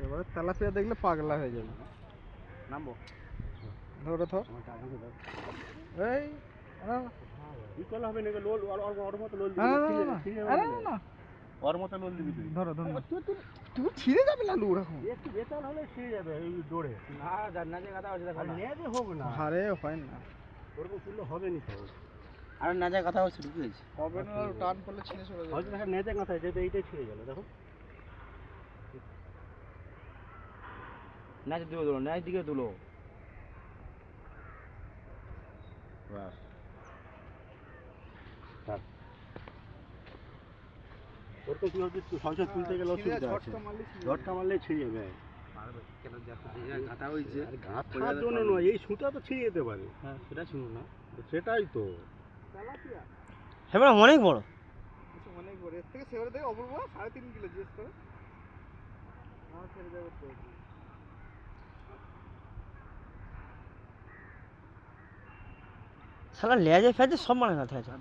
এবারে তেলাপিয়া দেখলে পাগলা হয়ে যাবে। নামবো ধরে ধর এই বিকল হবে না লোল ওর মতো লোল দিবি না ওর মতো লোল দিবি তুই ধরো ধরো তুই ছিঁড়ে যাবে লালু ওরকম একটু বেতাল হলে ছিঁড়ে যাবে এই ডোরে না না যে কথা হচ্ছে দেখো না নেজে হোক না আরে হয় না ওরকম ফুললে হবে না তো আর না যা কথা হচ্ছে কি হয়েছে হবে না টান পড়লে ছিঁড়ে চলে যাবে হয়তো দেখা নেজে কথা যেটা এইটাই ছিঁড়ে গেল দেখো নাচ দিকে তুলো নাচ দিকে তুলো বাস ওর তো কি হচ্ছে সংসার তুলতে গেলে অসুবিধা আছে ঝটকা মারলে ছিঁড়ে যাবে গাঁথা হয়েছে গাঁথার জন্য নয় এই সুতা তো ছিঁড়ে যেতে পারে হ্যাঁ সেটা ছিল না সেটাই তো হ্যাঁ অনেক বড় অনেক বড় এর থেকে সেবারে দেখে অপূর্ব 3.5 কিলো জিজ্ঞেস করে আমার ছেড়ে যাবে তো শালা লেজে ফেজে সব মানে গাঁথা আছে